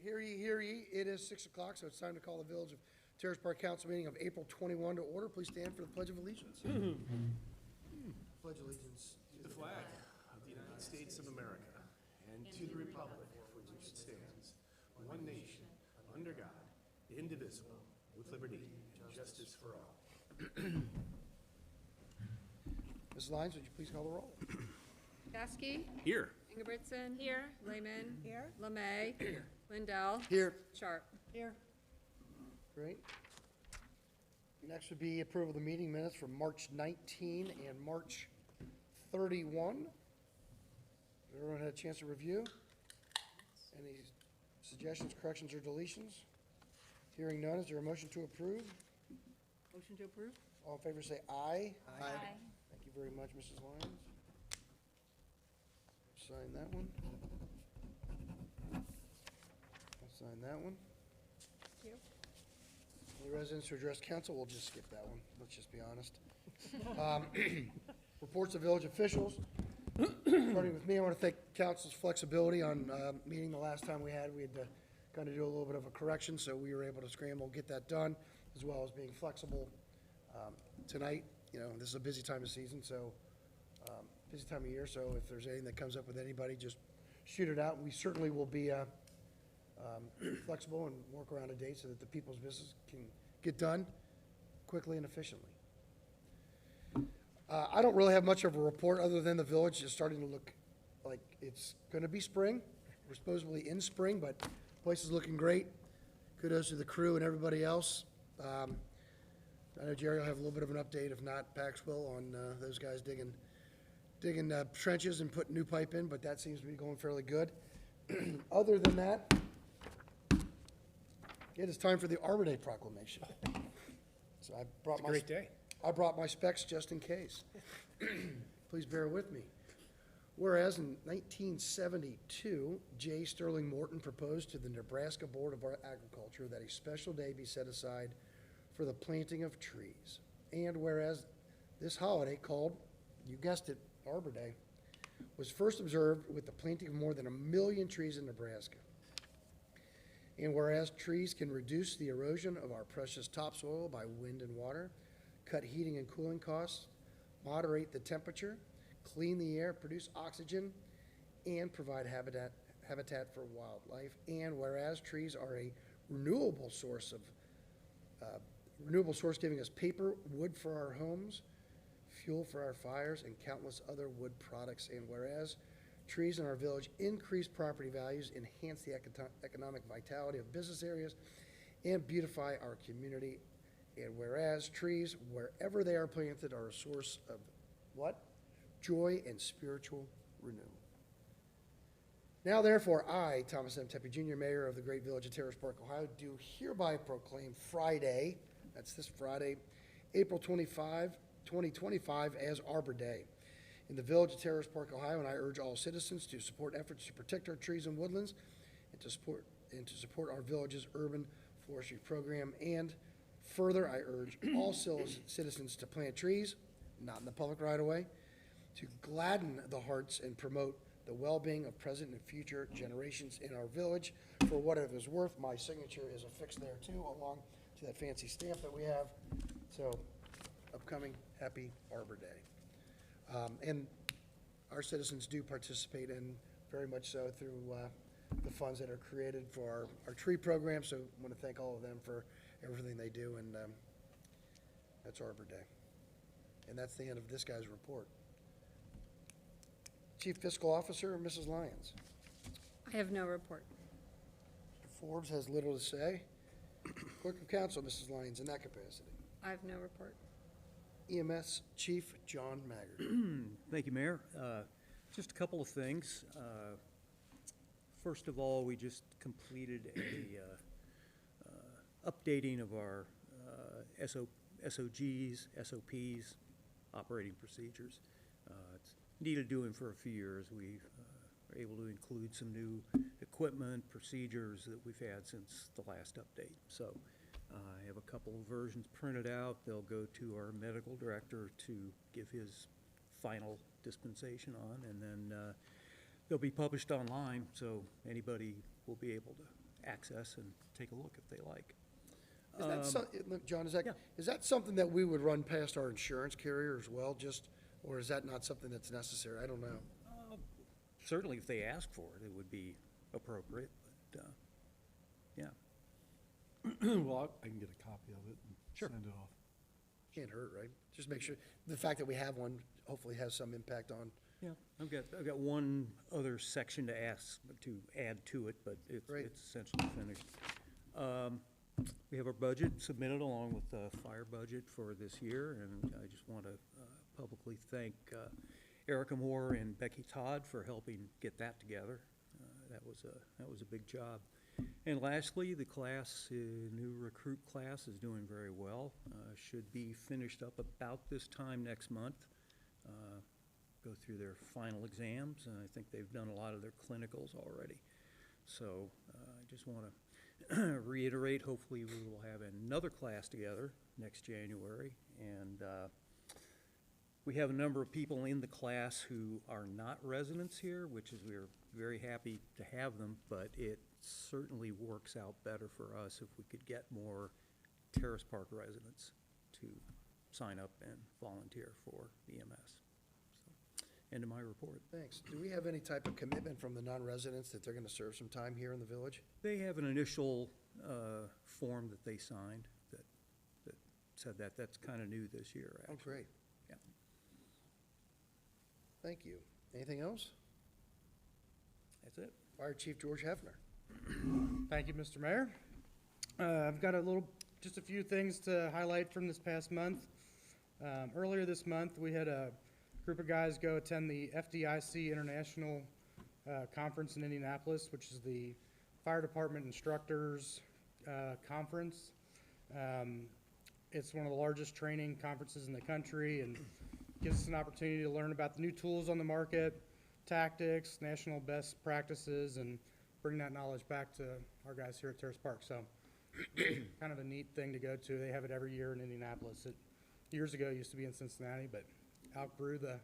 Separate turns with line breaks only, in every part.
Hear ye, hear ye. It is 6 o'clock, so it's time to call the Village of Terrace Park Council meeting of April 21 to order. Please stand for the Pledge of Allegiance. Pledge allegiance.
To the flag of the United States of America and to the republic for which it stands, one nation, under God, indivisible, with liberty and justice for all.
Mrs. Lyons, would you please call the roll?
Gasky.
Here.
Ingebrigtsen. Here. Lehman. Here. Lemay. Here. Lindell.
Here.
Sharp. Here.
Great. Next would be approval of the meeting minutes for March 19 and March 31. Everyone had a chance to review? Any suggestions, corrections, or deletions? Hearing none, is there a motion to approve?
Motion to approve?
All in favor say aye.
Aye.
Thank you very much, Mrs. Lyons. Sign that one. I'll sign that one.
Thank you.
Any residents to address council, we'll just skip that one, let's just be honest. Reports of village officials. Starting with me, I want to thank council's flexibility on meeting the last time we had to kind of do a little bit of a correction, so we were able to scramble, get that done, as well as being flexible tonight. You know, this is a busy time of season, so, busy time of year, so if there's anything that comes up with anybody, just shoot it out. We certainly will be flexible and work around a date so that the people's business can get done quickly and efficiently. I don't really have much of a report other than the village is starting to look like it's going to be spring. We're supposedly in spring, but the place is looking great. Kudos to the crew and everybody else. I know Jerry will have a little bit of an update, if not Pax will, on those guys digging trenches and putting new pipe in, but that seems to be going fairly good. Other than that, it is time for the Arbor Day proclamation. So I brought
Great day.
I brought my specs just in case. Please bear with me. Whereas in 1972, J. Sterling Morton proposed to the Nebraska Board of Agriculture that a special day be set aside for the planting of trees. And whereas this holiday, called, you guessed it, Arbor Day, was first observed with the planting of more than 1 million trees in Nebraska. And whereas trees can reduce the erosion of our precious topsoil by wind and water, cut heating and cooling costs, moderate the temperature, clean the air, produce oxygen, and provide habitat for wildlife. And whereas trees are a renewable source giving us paper, wood for our homes, fuel for our fires, and countless other wood products. And whereas trees in our village increase property values, enhance the economic vitality of business areas, and beautify our community. And whereas trees, wherever they are planted, are a source of what? Joy and spiritual renewal. Now, therefore, I, Thomas M. Tepe, Jr., Mayor of the great village of Terrace Park, Ohio, do hereby proclaim Friday, that's this Friday, April 25, 2025, as Arbor Day in the village of Terrace Park, Ohio, and I urge all citizens to support efforts to protect our trees and woodlands and to support our village's urban forestry program. And further, I urge all citizens to plant trees, not in the public right-of-way, to gladden the hearts and promote the well-being of present and future generations in our village. For what it is worth, my signature is affixed there too, along to that fancy stamp that we have. So, upcoming Happy Arbor Day. And our citizens do participate in, very much so, through the funds that are created for our tree program. So I want to thank all of them for everything they do, and that's Arbor Day. And that's the end of this guy's report. Chief Fiscal Officer, Mrs. Lyons.
I have no report.
Mr. Forbes has little to say. Clerk of Council, Mrs. Lyons, in that capacity.
I have no report.
EMS Chief John Maggard.
Thank you, Mayor. Just a couple of things. First of all, we just completed a updating of our SOGs, SOPs, operating procedures. It's needed doing for a few years. We are able to include some new equipment, procedures that we've had since the last update. So I have a couple of versions printed out. They'll go to our medical director to give his final dispensation on, and then they'll be published online, so anybody will be able to access and take a look if they like.
Is that look, John,
yeah.
is that something that we would run past our insurance carrier as well, or is that not something that's necessary? I don't know.
Certainly, if they ask for it, it would be appropriate, but, yeah.
Well, I can get a copy of it and
Sure.
send it off.
Can't hurt, right? Just make sure, the fact that we have one hopefully has some impact on,
Yeah, I've got one other section to add to it, but
Great.
it's essentially finished. We have our budget submitted along with the fire budget for this year, and I just want to publicly thank Erica Moore and Becky Todd for helping get that together. That was a big job. And lastly, the new recruit class is doing very well. Should be finished up about this time next month. Go through their final exams, and I think they've done a lot of their clinicals already. So I just want to reiterate, hopefully we will have another class together next January. And we have a number of people in the class who are not residents here, which is we're very happy to have them, but it certainly works out better for us if we could get more Terrace Park residents to sign up and volunteer for the EMS. So, end of my report.
thanks. Do we have any type of commitment from the non-residents that they're going to serve some time here in the village?
They have an initial form that they signed that said that. That's kind of new this year,
Oh,
actually.
great.
Yeah.
Thank you. Anything else?
That's it.
Fire Chief George Hefner.
Thank you, Mr. Mayor. I've got just a few things to highlight from this past month. Earlier this month, we had a group of guys go attend the FDIC International Conference in Indianapolis, which is the Fire Department Instructors Conference. It's one of the largest training conferences in the country and gives us an opportunity to learn about the new tools on the market, tactics, national best practices, and bring that knowledge back to our guys here at Terrace Park. So kind of a neat thing to go to. They have it every year in Indianapolis. Years ago, it used to be in Cincinnati, but outgrew the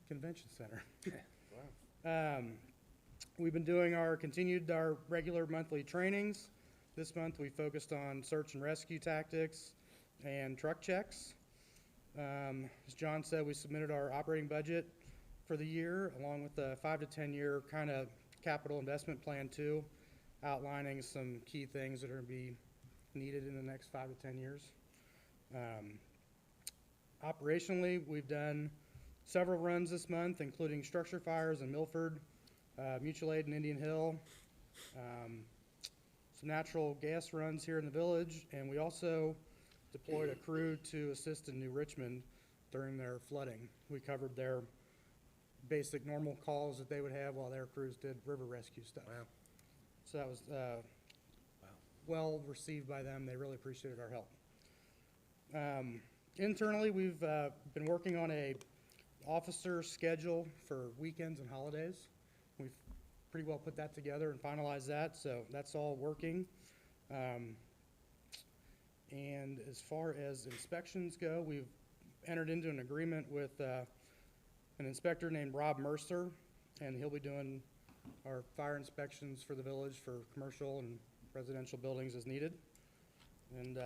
convention center.
Wow.
We've been doing our regular monthly trainings. This month, we focused on search and rescue tactics and truck checks. As John said, we submitted our operating budget for the year, along with the 5 to 10 year kind of capital investment plan too, outlining some key things that are going to be needed in the next 5 to 10 years. Operationally, we've done several runs this month, including structure fires in Milford, mutual aid in Indian Hill, some natural gas runs here in the village, and we also deployed a crew to assist in New Richmond during their flooding. We covered their basic normal calls that they would have while their crews did river rescue stuff.
Wow.
So that was well received by them. They really appreciated our help. Internally, we've been working on a officer schedule for weekends and holidays. We've pretty well put that together and finalized that, so that's all working. And as far as inspections go, we've entered into an agreement with an inspector named Rob Mercer, and he'll be doing our fire inspections for the village for commercial and residential buildings as needed. And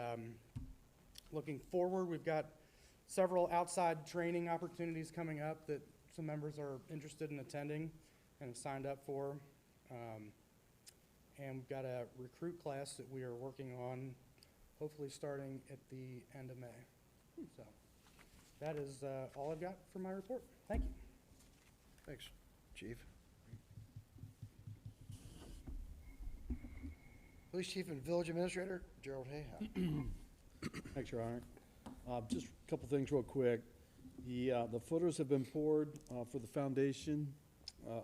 looking forward, we've got several outside training opportunities coming up that some members are interested in attending and have signed up for. And we've got a recruit class that we are working on, hopefully starting at the end of May. So that is all I've got for my report. Thank you.
Thanks, Chief. Police Chief and Village Administrator Gerald Hayhow.
Thanks, Your Honor. Just a couple things real quick. The footers have been poured for the foundation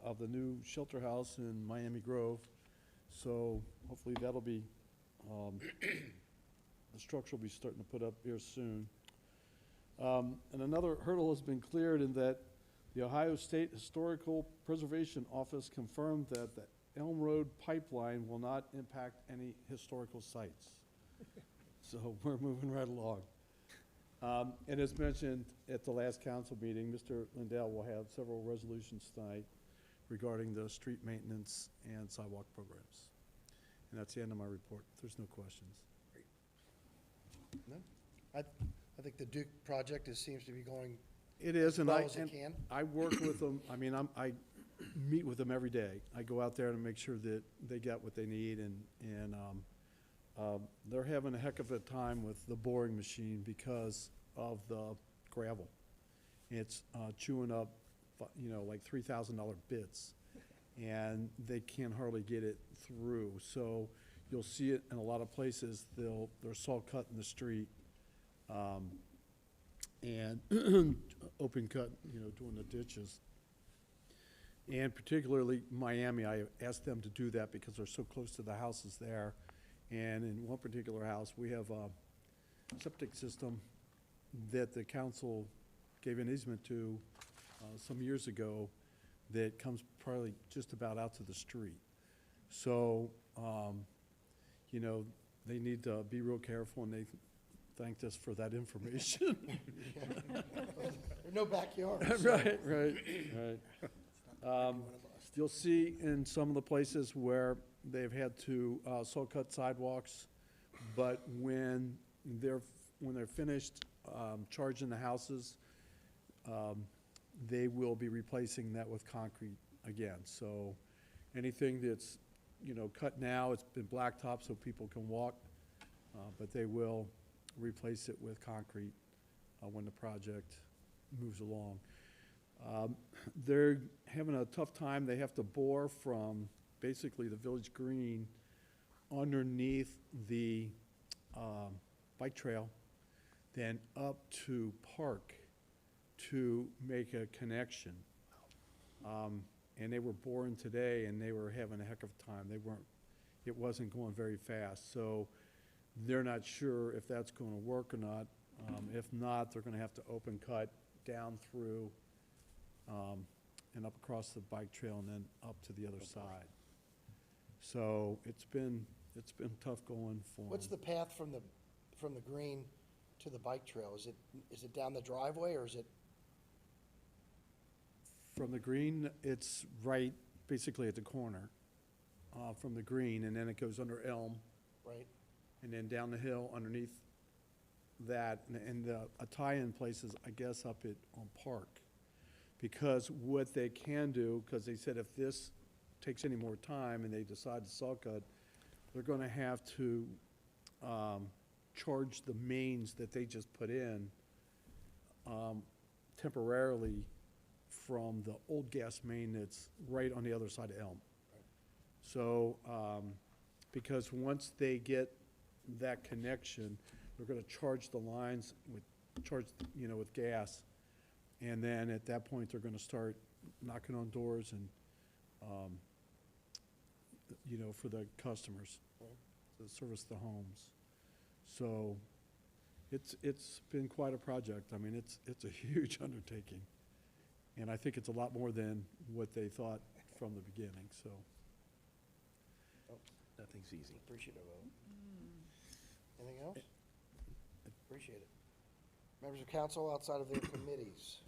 of the new shelter house in Miami Grove. So hopefully that'll be, the structure will be starting to put up here soon. And another hurdle has been cleared in that the Ohio State Historical Preservation Office confirmed that the Elm Road pipeline will not impact any historical sites. So we're moving right along. And as mentioned at the last council meeting, Mr. Lindell will have several resolutions tonight regarding the street maintenance and sidewalk programs. And that's the end of my report. If there's no questions.
No? I think the Duke project seems to be going
It is, and
well
I,
as it
and
can.
I work with them, I mean, I meet with them every day. I go out there to make sure that they get what they need, and they're having a heck of a time with the boring machine because of the gravel. It's chewing up, like $3,000 bits, and they can hardly get it through. So you'll see it in a lot of places, they're saw cut in the street, and open cut, doing the ditches. And particularly Miami, I asked them to do that because they're so close to the houses there. And in one particular house, we have a septic system that the council gave an easement to some years ago that comes probably just about out to the street. So, they need to be real careful, and they thanked us for that information.
There's no backyard.
Right. You'll see in some of the places where they've had to saw cut sidewalks, but when they're finished charging the houses, they will be replacing that with concrete again. So anything that's cut now, it's been blacktop so people can walk, but they will replace it with concrete when the project moves along. They're having a tough time. They have to bore from basically the village green underneath the bike trail, then up to Park to make a connection. And they were boring today, and they were having a heck of a time. It wasn't going very fast. So they're not sure if that's going to work or not. If not, they're going to have to open cut down through and up across the bike trail and then up to the other side. So it's been tough going for them.
What's the path from the green to the bike trail? Is it down the driveway, or is it?
From the green, it's right basically at the corner from the green, and then it goes under Elm,
Right.
and then down the hill underneath that, and a tie-in place is, I guess, up on Park. Because what they can do, because they said if this takes any more time and they decide to saw cut, they're going to have to charge the mains that they just put in temporarily from the old gas main that's right on the other side of Elm. So, because once they get that connection, they're going to charge the lines with gas. And then at that point, they're going to start knocking on doors and, for the customers, to service the homes. So it's been quite a project. I mean, it's a huge undertaking. And I think it's a lot more than what they thought from the beginning, so.
Nothing's easy.
Appreciate it. Anything else? Appreciate it. Members of council outside of their committees.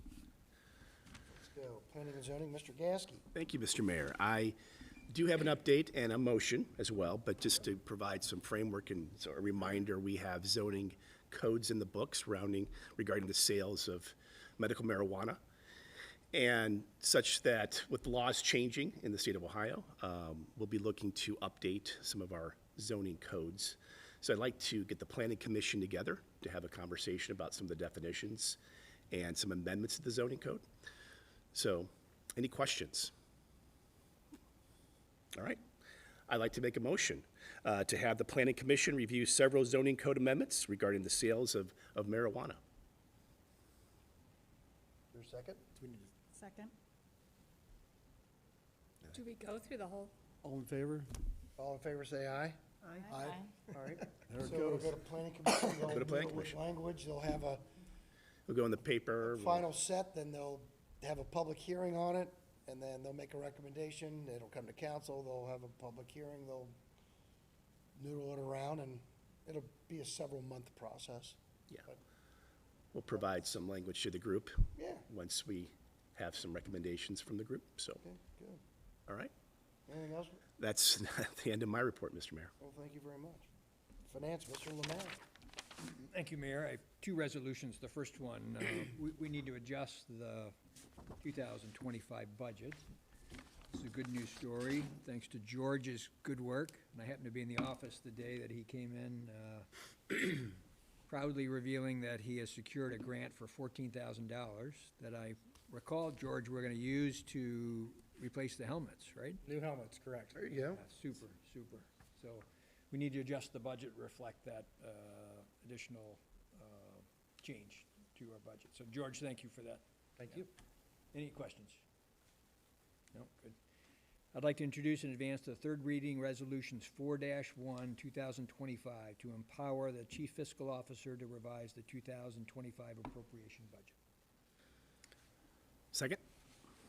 Let's go. Planning and zoning, Mr. Gasky.
Thank you, Mr. Mayor. I do have an update and a motion as well, but just to provide some framework and so a reminder, we have zoning codes in the books regarding the sales of medical marijuana. And such that with the laws changing in the state of Ohio, we'll be looking to update some of our zoning codes. So I'd like to get the Planning Commission together to have a conversation about some of the definitions and some amendments to the zoning code. So, any questions? All right. I'd like to make a motion to have the Planning Commission review several zoning code amendments regarding the sales of marijuana.
Your second?
Second.
Do we go through the whole?
All in favor?
All in favor, say aye.
Aye.
All right.
There it
So it'll
goes.
go to planning commission. They'll
Go to planning
deal with
commission.
language, they'll have a
We'll go in the paper.
final set, then they'll have a public hearing on it, and then they'll make a recommendation, it'll come to council, they'll have a public hearing, they'll noodle it around, and it'll be a several-month process.
Yeah.
But,
We'll provide some language to the group
yeah,
once we have some recommendations from the group, so,
okay, good.
all right.
Anything else?
That's the end of my report, Mr. Mayor.
Well, thank you very much. Finance, Mr. Lemay.
Thank you, Mayor. I have two resolutions. The first one, we need to adjust the 2025 budget. It's a good news story, thanks to George's good work. And I happened to be in the office the day that he came in, proudly revealing that he has secured a grant for $14,000 that I recall, George, we're going to use to replace the helmets, right?
New helmets, correct.
There you go.
Yeah, super, super. So we need to adjust the budget, reflect that additional change to our budget. So George, thank you for that.
Thank you.
Any questions? No, good. I'd like to introduce and advance the third reading resolutions 4-1, 2025, to empower the chief fiscal officer to revise the 2025 appropriation budget.
Second?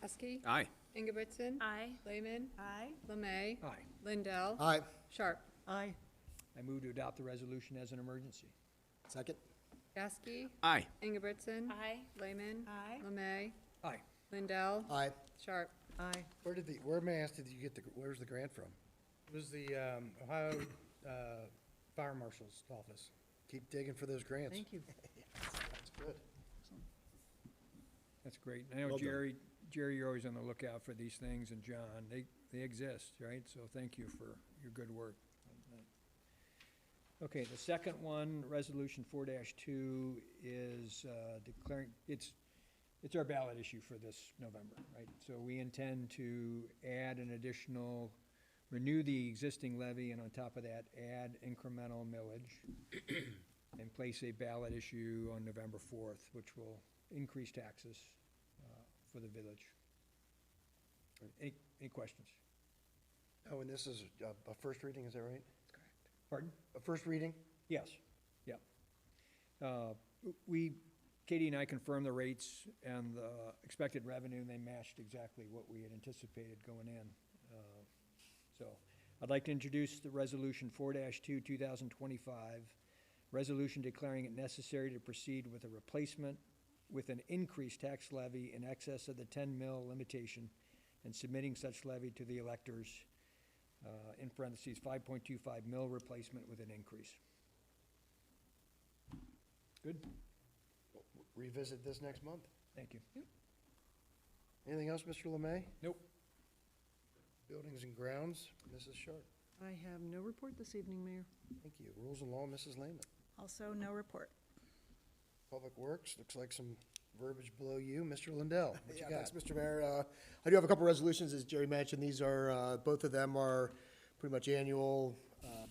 Askey,
Aye.
Ingebrigtsen.
Aye.
Lehman,
Aye.
Lemay,
Aye.
Lindell,
Aye.
Sharp.
Aye.
I move to adopt the resolution as an emergency.
Second?
Askey,
Aye.
Ingebrigtsen.
Aye.
Lehman,
Aye.
Lemay,
Aye.
Lindell,
Aye.
Sharp.
Aye.
Where, may I ask, did you get where's the grant from?
It was the Ohio Fire Marshal's office.
Keep digging for those grants.
Thank you.
That's good.
That's great. I know
Well done.
Jerry, you're always on the lookout for these things, and John, they exist, right? So thank you for your good work on that. Okay, the second one, Resolution 4-2, is declaring, it's our ballot issue for this November, right? So we intend to add an additional, renew the existing levy, and on top of that, add incremental millage, and place a ballot issue on November 4th, which will increase taxes for the village. Any questions?
Oh, and this is a first reading, is that right?
Pardon?
A first reading?
Yes, yep. Katie and I confirmed the rates and the expected revenue, and they matched exactly what we had anticipated going in. So I'd like to introduce the Resolution 4-2, 2025, resolution declaring it necessary to proceed with a replacement with an increased tax levy in excess of the 10 mil limitation and submitting such levy to the electors, in parentheses, 5.25 mil replacement with an increase. Good?
Revisit this next month.
Thank you.
Anything else, Mr. Lemay?
Nope.
Buildings and grounds, Mrs. Sharp.
I have no report this evening, Mayor.
Thank you. Rules and law, Mrs. Lehman.
Also, no report.
Public Works, looks like some verbiage below you. Mr. Lindell, what you
Yeah,
got?
thanks, Mr. Mayor. I do have a couple resolutions, as Jerry mentioned. These are, both of them are pretty much annual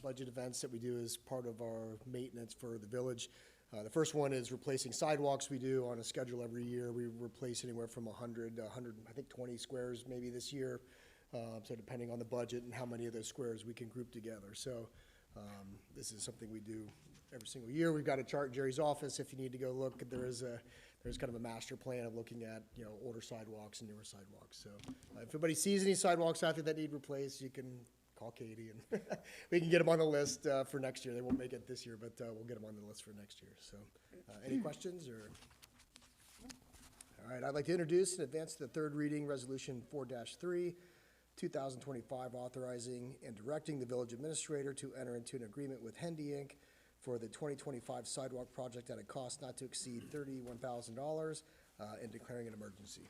budget events that we do as part of our maintenance for the village. The first one is replacing sidewalks. We do on a schedule every year. We replace anywhere from 100 to 100, I think 20 squares maybe this year. So depending on the budget and how many of those squares we can group together. So this is something we do every single year. We've got a chart in Jerry's office if you need to go look. There's kind of a master plan of looking at, older sidewalks and newer sidewalks. So if anybody sees any sidewalks out there that need replaced, you can call Katie and we can get them on the list for next year. They won't make it this year, but we'll get them on the list for next year. So any questions or? All right, I'd like to introduce and advance the third reading resolution 4-3, 2025, authorizing and directing the village administrator to enter into an agreement with Hendy Inc. for the 2025 sidewalk project at a cost not to exceed $31,000 and declaring an emergency.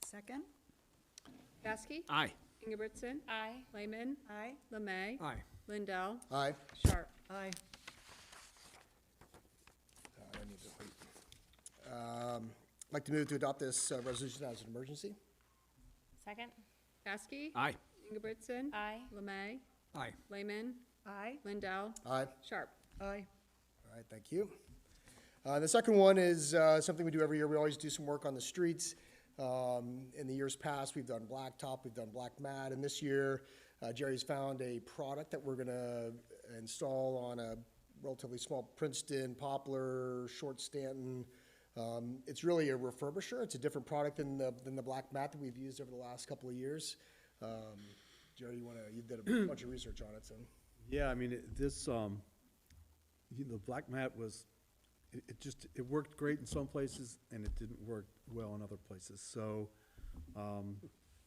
Second?
Askey,
Aye.
Ingebrigtsen. Aye. Lehman,
Aye.
Lemay,
Aye.
Lindell,
Aye.
Sharp.
Aye.
I need to wait. I'd like to move to adopt this resolution as an emergency.
Second?
Askey,
Aye.
Ingebrigtsen.
Aye.
Lemay,
Aye.
Lehman,
Aye.
Lindell,
Aye.
Sharp.
Aye.
All right, thank you. The second one is something we do every year. We always do some work on the streets. In the years past, we've done blacktop, we've done black mat, and this year, Jerry's found a product that we're gonna install on a relatively small Princeton, Poplar, Short Stanton. It's really a refurbisher. It's a different product than the black mat that we've used over the last couple of years. Jerry, you did a bunch of research on it, so.
Yeah, I mean, the black mat was, it worked great in some places, and it didn't work well in other places. So,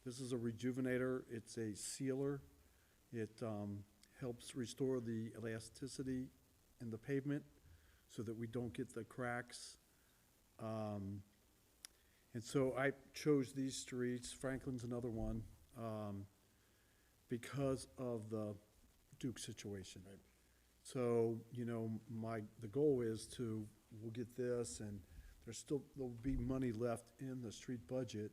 this is a rejuvenator. It's a sealer It helps restore the elasticity in the pavement so that we don't get the cracks. And so I chose these streets, Franklin's another one, because of the Duke situation. So, you know, the goal is we'll get this, and there'll be money left in the street budget,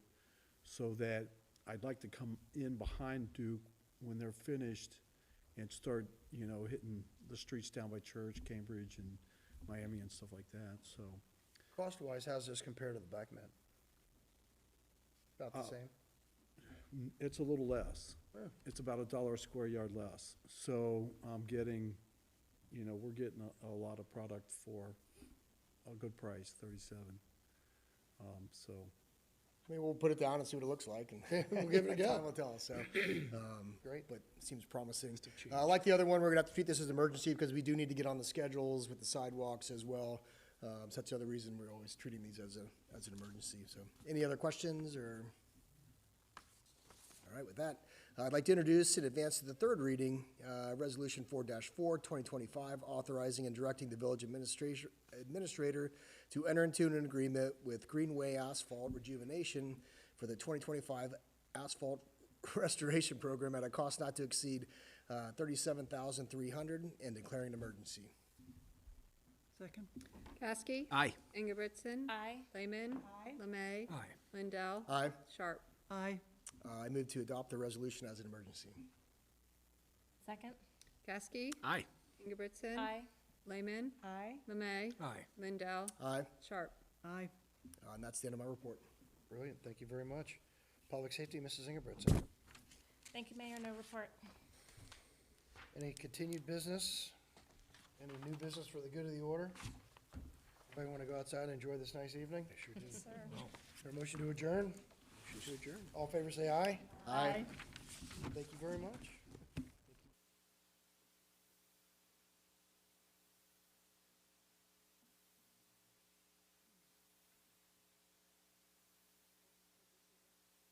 so that I'd like to come in behind Duke when they're finished and start, you know, hitting the streets down by Church, Cambridge, and Miami and stuff like that, so.
Cost-wise, how's this compare to the back mat? About the same?
It's a little less.
Yeah.
It's about $1 a square yard less. So I'm getting, you know, we're getting a lot of product for a good price, 37. So,
I mean, we'll put it down and see what it looks like, and
We'll give it a go.
Time will tell, so.
Great.
But it seems promising. Like the other one, we're gonna have to treat this as an emergency, because we do need to get on the schedules with the sidewalks as well. So that's the other reason we're always treating these as an emergency, so. Any other questions, or? All right, with that, I'd like to introduce in advance to the third reading, Resolution 4-4, 2025, authorizing and directing the village administrator to enter into an agreement with Greenway Asphalt Rejuvenation for the 2025 asphalt restoration program at a cost not to exceed $37,300 and declaring an emergency.
Second.
Kowski.
Aye.
Ingebrigtsen.
Aye.
Lehman.
Aye.
Lemay.
Aye.
Lindell.
Aye.
Sharp.
Aye.
I move to adopt the resolution as an emergency.
Second.
Kowski.
Aye.
Ingebrigtsen.
Aye.
Lehman.
Aye.
Lemay.
Aye.
Lindell.
Aye.
Sharp.
Aye.
And that's the end of my report.
Brilliant, thank you very much. Public Safety, Mrs. Ingebrigtsen.
Thank you, Mayor. No report.
Any continued business? Any new business for the good of the order? Anybody want to go outside and enjoy this nice evening? Sure do. Is there a motion to adjourn? All in favor, say aye.
Aye.
Thank you very much.